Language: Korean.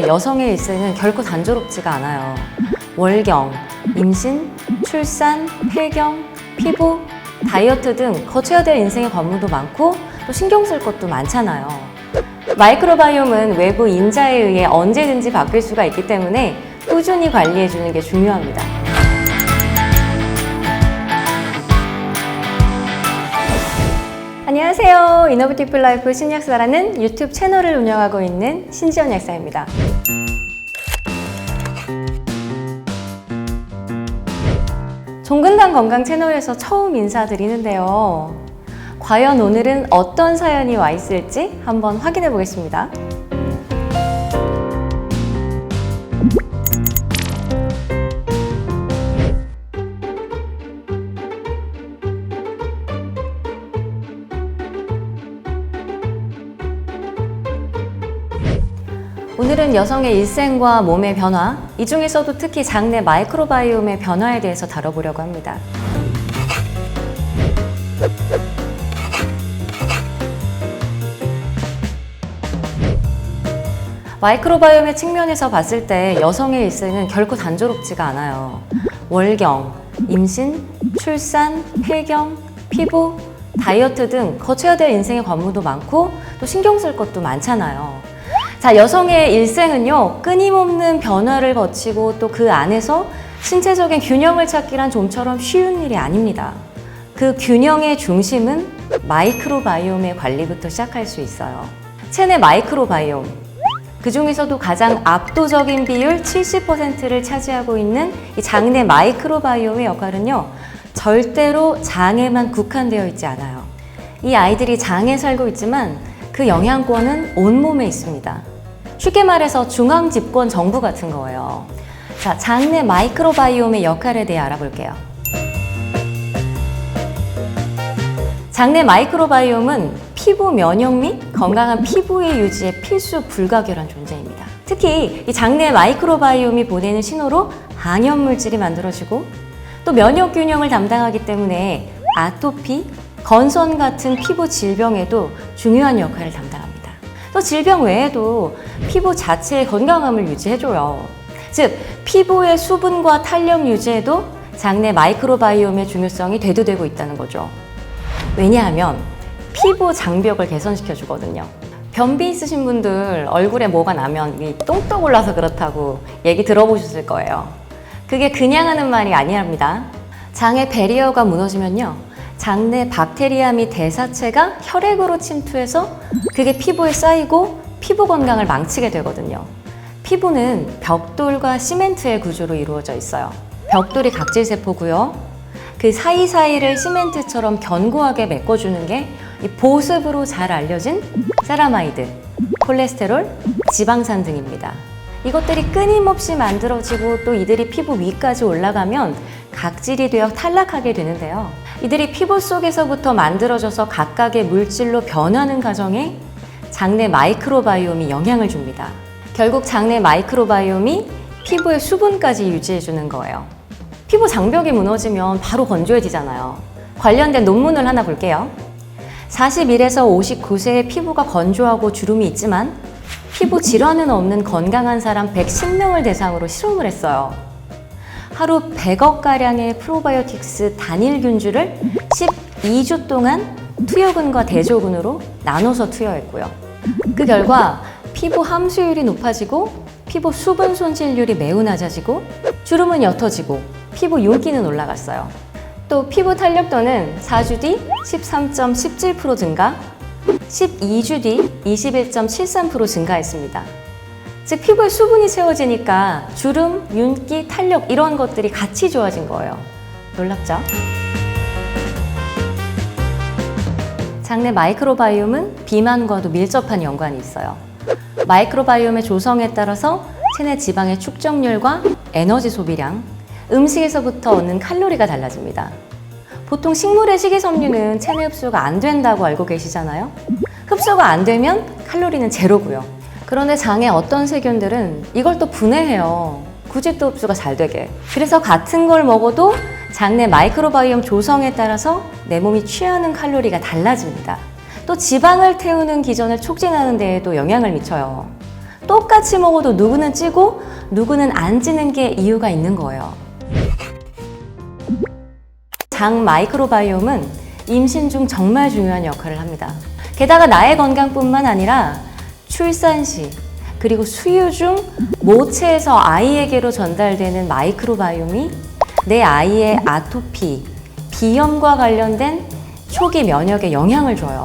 때 여성의 일생은 결코 단조롭지가 않아요. 월경, 임신, 출산, 폐경, 피부, 다이어트 등 거쳐야 될 인생의 관문도 많고 또 신경 쓸 것도 많잖아요. 마이크로바이옴은 외부 인자에 의해 언제든지 바뀔 수가 있기 때문에 꾸준히 관리해 주는 게 중요합니다. 안녕하세요. 이노베티브 라이프 신약사라는 유튜브 채널을 운영하고 있는 신지연 약사입니다. 종근당 건강 채널에서 처음 인사드리는데요. 과연 오늘은 어떤 사연이 와 있을지 한번 확인해 보겠습니다. 오늘은 여성의 일생과 몸의 변화, 이 중에서도 특히 장내 마이크로바이옴의 변화에 대해서 다뤄보려고 합니다. 마이크로바이옴의 측면에서 봤을 때 여성의 일생은 결코 단조롭지가 않아요. 월경, 임신, 출산, 폐경, 피부, 다이어트 등 거쳐야 될 인생의 관문도 많고 또 신경 쓸 것도 많잖아요. 자, 여성의 일생은요, 끊임없는 변화를 거치고 또 그 안에서 신체적인 균형을 찾기란 좀처럼 쉬운 일이 아닙니다. 그 균형의 중심은 마이크로바이옴의 관리부터 시작할 수 있어요. 체내 마이크로바이옴, 그 중에서도 가장 압도적인 비율 70%를 차지하고 있는 이 장내 마이크로바이옴의 역할은요, 절대로 장에만 국한되어 있지 않아요. 이 아이들이 장에 살고 있지만 그 영향권은 온몸에 있습니다. 쉽게 말해서 중앙 집권 정부 같은 거예요. 자, 장내 마이크로바이옴의 역할에 대해 알아볼게요. 장내 마이크로바이옴은 피부 면역 및 건강한 피부의 유지에 필수 불가결한 존재입니다. 특히 이 장내 마이크로바이옴이 보내는 신호로 항염 물질이 만들어지고 또 면역 균형을 담당하기 때문에 아토피, 건선 같은 피부 질병에도 중요한 역할을 담당합니다. 또 질병 외에도 피부 자체의 건강함을 유지해줘요. 즉, 피부의 수분과 탄력 유지에도 장내 마이크로바이옴의 중요성이 대두되고 있다는 거죠. 왜냐하면 피부 장벽을 개선시켜주거든요. 변비 있으신 분들 얼굴에 뭐가 나면 똥떡 올라서 그렇다고 얘기 들어보셨을 거예요. 그게 그냥 하는 말이 아니랍니다. 장의 배리어가 무너지면요, 장내 박테리아 및 대사체가 혈액으로 침투해서 그게 피부에 쌓이고 피부 건강을 망치게 되거든요. 피부는 벽돌과 시멘트의 구조로 이루어져 있어요. 벽돌이 각질세포고요. 그 사이사이를 시멘트처럼 견고하게 메꿔주는 게 이 보습으로 잘 알려진 세라마이드, 콜레스테롤, 지방산 등입니다. 이것들이 끊임없이 만들어지고 또 이들이 피부 위까지 올라가면 각질이 되어 탈락하게 되는데요. 이들이 피부 속에서부터 만들어져서 각각의 물질로 변하는 과정에 장내 마이크로바이옴이 영향을 줍니다. 결국 장내 마이크로바이옴이 피부의 수분까지 유지해주는 거예요. 피부 장벽이 무너지면 바로 건조해지잖아요. 관련된 논문을 하나 볼게요. 41에서 59세의 피부가 건조하고 주름이 있지만 피부 질환은 없는 건강한 사람 110명을 대상으로 실험을 했어요. 하루 100억가량의 프로바이오틱스 단일균주를 12주 동안 투여근과 대조근으로 나눠서 투여했고요. 그 결과 피부 함수율이 높아지고 피부 수분 손실률이 매우 낮아지고 주름은 옅어지고 피부 윤기는 올라갔어요. 또 피부 탄력도는 4주 뒤 13.17% 증가, 12주 뒤 21.73% 증가했습니다. 즉, 피부에 수분이 채워지니까 주름, 윤기, 탄력 이런 것들이 같이 좋아진 거예요. 놀랍죠? 장내 마이크로바이옴은 비만과도 밀접한 연관이 있어요. 마이크로바이옴의 조성에 따라서 체내 지방의 축적률과 에너지 소비량, 음식에서부터 얻는 칼로리가 달라집니다. 보통 식물의 식이섬유는 체내 흡수가 안 된다고 알고 계시잖아요. 흡수가 안 되면 칼로리는 제로고요. 그런데 장의 어떤 세균들은 이걸 또 분해해요. 굳이 또 흡수가 잘 되게. 그래서 같은 걸 먹어도 장내 마이크로바이옴 조성에 따라서 내 몸이 취하는 칼로리가 달라집니다. 또 지방을 태우는 기전을 촉진하는 데에도 영향을 미쳐요. 똑같이 먹어도 누구는 찌고 누구는 안 찌는 게 이유가 있는 거예요. 장 마이크로바이옴은 임신 중 정말 중요한 역할을 합니다. 게다가 나의 건강뿐만 아니라 출산 시 그리고 수유 중 모체에서 아이에게로 전달되는 마이크로바이옴이 내 아이의 아토피, 비염과 관련된 초기 면역에 영향을 줘요.